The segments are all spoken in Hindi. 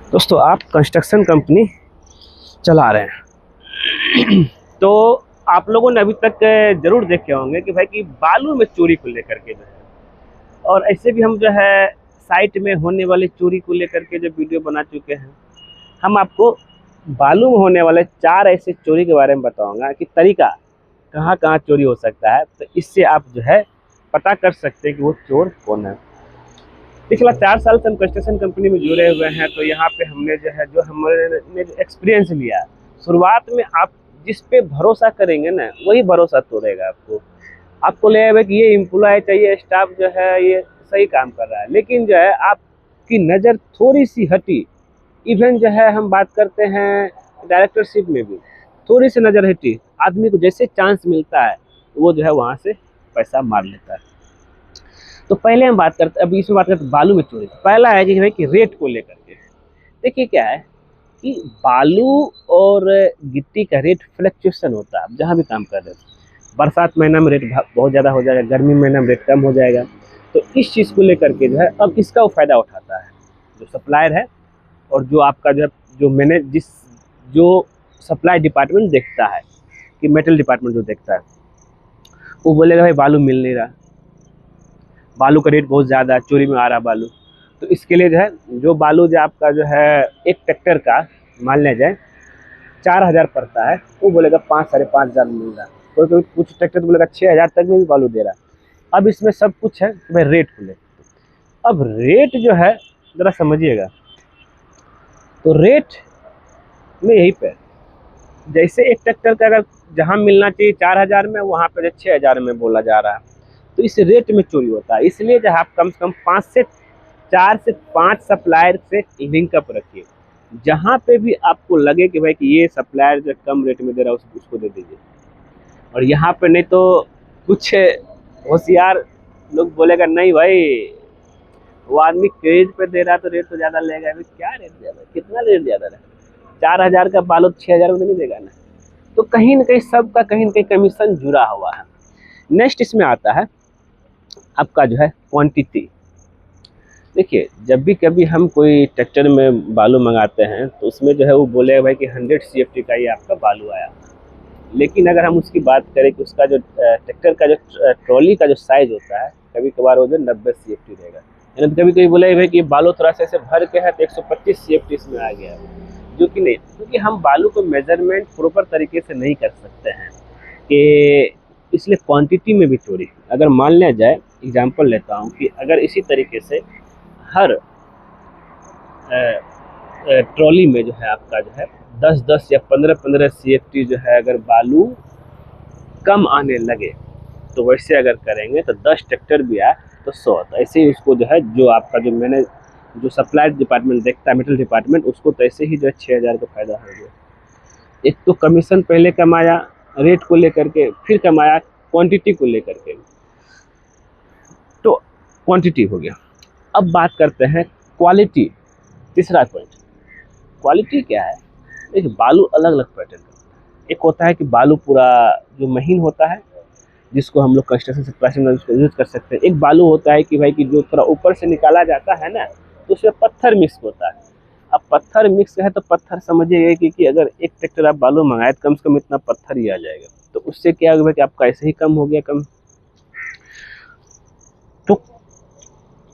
दोस्तों, आप कंस्ट्रक्शन कंपनी चला रहे हैं तो आप लोगों ने अभी तक जरूर देखे होंगे कि भाई कि बालू में चोरी को लेकर के जो है, और ऐसे भी हम जो है साइट में होने वाली चोरी को लेकर के जो वीडियो बना चुके हैं। हम आपको बालू में होने वाले 4 ऐसे चोरी के बारे में बताऊंगा कि तरीका कहाँ कहाँ चोरी हो सकता है, तो इससे आप जो है पता कर सकते हैं कि वो चोर कौन है। पिछला 4 साल से हम कंस्ट्रक्शन कंपनी में जुड़े हुए हैं, तो यहाँ पे हमने जो हमने जो एक्सपीरियंस लिया, शुरुआत में आप जिस पे भरोसा करेंगे ना वही भरोसा तोड़ेगा आपको। आपको लगेगा कि ये एम्प्लॉय चाहिए, स्टाफ जो है ये सही काम कर रहा है, लेकिन जो है आपकी नज़र थोड़ी सी हटी, इवन जो है हम बात करते हैं डायरेक्टरशिप में भी थोड़ी सी नज़र हटी, आदमी को जैसे चांस मिलता है वो जो है वहाँ से पैसा मार लेता है। तो पहले हम बात करते, अभी इसमें बात करते बालू में चोरी। पहला है कि भाई कि रेट को लेकर के देखिए क्या है कि बालू और गिट्टी का रेट फ्लक्चुएशन होता है। आप जहाँ भी काम कर रहे हो, बरसात महीना में रेट बहुत ज़्यादा हो जाएगा, गर्मी महीना में रेट कम हो जाएगा। तो इस चीज़ को लेकर के जो है अब इसका वो फ़ायदा उठाता है जो सप्लायर है, और जो आपका जो है जो मैंने जो सप्लाई डिपार्टमेंट देखता है कि मेटल डिपार्टमेंट जो देखता है, वो बोलेगा भाई बालू मिल नहीं रहा, बालू का रेट बहुत ज़्यादा, चोरी में आ रहा बालू। तो इसके लिए जो है जो बालू जो आपका जो है एक ट्रैक्टर का मान लिया जाए 4,000 पड़ता है, वो बोलेगा 5-5,500 मिल रहा है। कोई कोई कुछ ट्रैक्टर तो बोलेगा 6,000 तक में भी बालू दे रहा है। अब इसमें सब कुछ है कि भाई रेट को ले, अब रेट जो है ज़रा समझिएगा। तो रेट में यही पे जैसे एक ट्रैक्टर का अगर जहाँ मिलना चाहिए 4,000 में, वहाँ पे 6,000 में बोला जा रहा है, तो इस रेट में चोरी होता है। इसलिए जो आप कम से कम 4 से 5 सप्लायर से लिंकअप रखिए। जहाँ पे भी आपको लगे कि भाई कि ये सप्लायर जो कम रेट में दे रहा है उसको दे दीजिए। और यहाँ पे नहीं तो कुछ होशियार लोग बोलेगा नहीं भाई वो आदमी क्रेज पे दे रहा है तो रेट तो ज़्यादा लेगा। अभी क्या रेट ज़्यादा, कितना रेट ज़्यादा है? 4,000 का बालू 6,000 में नहीं देगा ना। तो कहीं ना कहीं सबका कहीं ना कहीं कमीशन जुड़ा हुआ है। नेक्स्ट इसमें आता है आपका जो है क्वांटिटी। देखिए जब भी कभी हम कोई ट्रैक्टर में बालू मंगाते हैं तो उसमें जो है वो बोलेगा भाई कि 100 CFT का ये आपका बालू आया। लेकिन अगर हम उसकी बात करें कि उसका जो ट्रैक्टर का जो ट्रॉली का जो साइज होता है, कभी कभार वो जो 90 CFT रहेगा। यानी कभी कभी बोले भाई कि बालू थोड़ा सा ऐसे भर के है तो 125 CFT इसमें आ गया, जो कि नहीं, क्योंकि हम बालू को मेजरमेंट प्रॉपर तरीके से नहीं कर सकते हैं कि इसलिए क्वांटिटी में भी चोरी। अगर मान लिया जाए, एग्जांपल लेता हूँ कि अगर इसी तरीके से हर ट्रॉली में जो है आपका जो है 10-10 या 15-15 CFT जो है अगर बालू कम आने लगे, तो वैसे अगर करेंगे तो 10 ट्रैक्टर भी आए तो 100। तो ऐसे ही उसको जो है जो आपका जो मैंने जो सप्लाई डिपार्टमेंट देखता है मेटल डिपार्टमेंट, उसको तो ऐसे ही जो है 6,000 का फायदा हो गया। एक तो कमीशन पहले कमाया रेट को लेकर के, फिर कमाया क्वांटिटी को लेकर के, तो क्वांटिटी हो गया। अब बात करते हैं क्वालिटी। तीसरा पॉइंट, क्वालिटी क्या है? एक बालू अलग अलग पैटर्न का होता है। एक होता है कि बालू पूरा जो महीन होता है, जिसको हम लोग कंस्ट्रक्शन से पैसे में यूज कर सकते हैं। एक बालू होता है कि भाई कि जो थोड़ा ऊपर से निकाला जाता है ना, तो उसमें पत्थर मिक्स होता है। अब पत्थर मिक्स है तो पत्थर समझिए कि अगर एक ट्रैक्टर आप बालू मंगाए तो कम से कम इतना पत्थर ही आ जाएगा। तो उससे क्या होगा कि आपका ऐसे ही कम हो गया कम। तो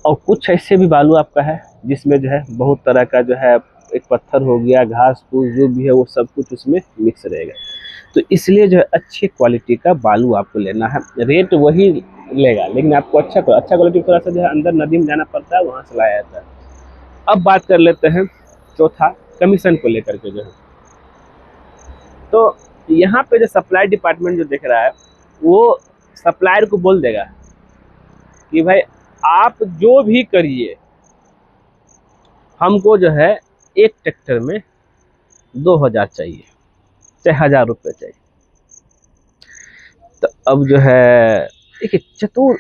और कुछ ऐसे भी बालू आपका है जिसमें जो है बहुत तरह का जो है एक पत्थर हो गया, घास फूस जो भी है वो सब कुछ उसमें मिक्स रहेगा। तो इसलिए जो है अच्छी क्वालिटी का बालू आपको लेना है। रेट वही लेगा लेकिन आपको अच्छा क्वालिटी थोड़ा सा जो है अंदर नदी में जाना पड़ता है, वहाँ से लाया जाता है। अब बात कर लेते हैं चौथा, कमीशन को लेकर के जो है। तो यहाँ पे जो सप्लाई डिपार्टमेंट जो देख रहा है वो सप्लायर को बोल देगा कि भाई आप जो भी करिए, हमको जो है एक ट्रैक्टर में 2,000 चाहिए, चाहे 1,000 रुपये चाहिए। तो अब जो है देखिए चतुर,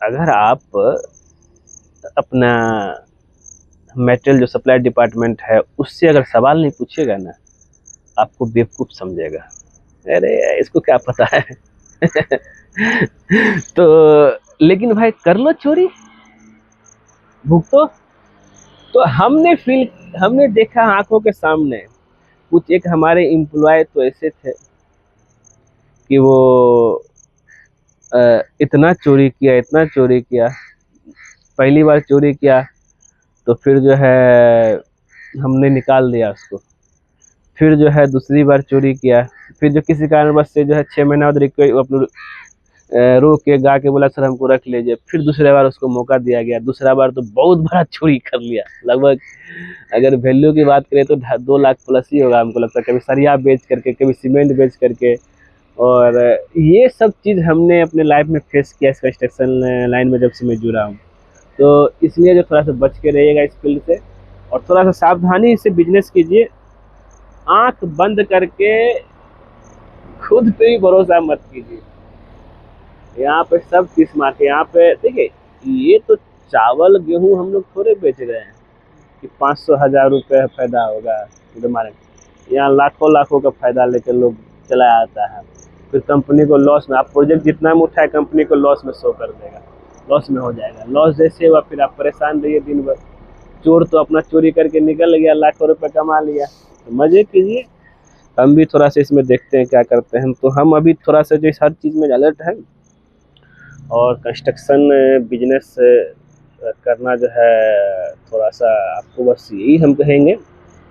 अगर आप अपना मेटेरियल जो सप्लाई डिपार्टमेंट है उससे अगर सवाल नहीं पूछिएगा ना, आपको बेवकूफ़ समझेगा, अरे इसको क्या पता है। तो लेकिन भाई कर लो चोरी, भुगतो। तो हमने फील हमने देखा आंखों के सामने, कुछ एक हमारे एम्प्लॉय तो ऐसे थे कि वो इतना चोरी किया, इतना चोरी किया। पहली बार चोरी किया तो फिर जो है हमने निकाल दिया उसको। फिर जो है दूसरी बार चोरी किया, फिर जो किसी कारणवश से जो है 6 महीना बाद अपने रो के गा के बोला सर हमको रख लीजिए। फिर दूसरी बार उसको मौका दिया गया, दूसरा बार तो बहुत बड़ा चोरी कर लिया। लगभग अगर वैल्यू की बात करें तो 2 लाख प्लस ही होगा हमको लगता है, कभी सरिया बेच करके, कभी सीमेंट बेच करके। और ये सब चीज़ हमने अपने लाइफ में फेस किया इस कंस्ट्रक्शन लाइन में जब से मैं जुड़ा हूँ। तो इसलिए जो थोड़ा सा बच के रहिएगा इस फील्ड से, और थोड़ा सा सावधानी से बिजनेस कीजिए। आंख बंद करके खुद पे ही भरोसा मत कीजिए। यहाँ पे सब किस मार के, यहाँ पे देखिए, ये तो चावल गेहूं हम लोग थोड़े बेच रहे हैं कि 500 1000 रुपये फायदा होगा। तो हमारे यहाँ लाखों लाखों का फायदा लेकर लोग चला आता है। फिर कंपनी को लॉस में, आप प्रोजेक्ट जितना में उठाए कंपनी को लॉस में शो कर देगा, लॉस में हो जाएगा। लॉस जैसे हुआ फिर आप परेशान रहिए दिन भर। चोर तो अपना चोरी करके निकल गया, लाखों रुपए कमा लिया। तो मजे कीजिए, हम भी थोड़ा सा इसमें देखते हैं क्या करते हैं। तो हम अभी थोड़ा सा जो हर चीज़ में अलर्ट है, और कंस्ट्रक्शन बिजनेस करना जो है थोड़ा सा, आपको बस यही हम कहेंगे,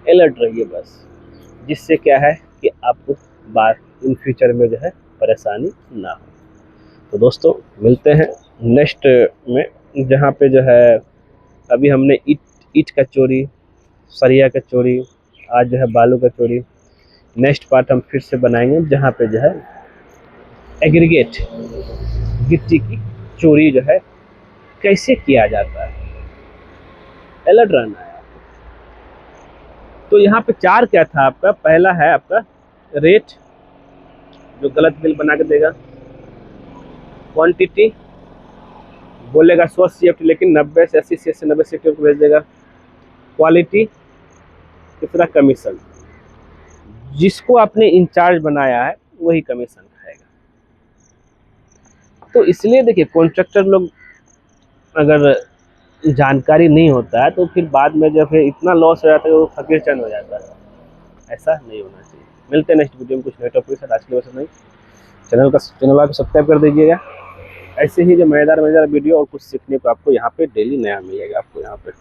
अलर्ट रहिए बस। जिससे क्या है कि आपको बात इन फ्यूचर में जो है परेशानी ना हो। तो दोस्तों मिलते हैं नेक्स्ट में, जहाँ पे जो है अभी हमने ईट का चोरी, सरिया का चोरी, आज जो है बालू का चोरी। नेक्स्ट पार्ट हम फिर से बनाएंगे जहाँ पे जो है एग्रीगेट गिट्टी की चोरी जो है कैसे किया जाता है। अलर्ट रहना है। तो यहाँ पे 4 क्या था आपका, पहला है आपका रेट, जो गलत बिल बना के देगा। क्वांटिटी, बोलेगा 100 CFT लेकिन 90 से 80 से 90 CFT को भेज देगा। क्वालिटी, तीसरा कमीशन, जिसको आपने इंचार्ज बनाया है वही कमीशन खाएगा। तो इसलिए देखिए, कॉन्ट्रैक्टर लोग अगर जानकारी नहीं होता है तो फिर बाद में जब फिर इतना लॉस हो जाता है वो फकीर चंद हो जाता है। ऐसा नहीं होना चाहिए। मिलते हैं नेक्स्ट वीडियो में कुछ नए टॉपिक के साथ। आज के लिए बस नहीं, चैनल को सब्सक्राइब कर दीजिएगा। ऐसे ही जो मज़ेदार वीडियो और कुछ सीखने को आपको यहाँ पे डेली नया मिलेगा आपको यहाँ पे।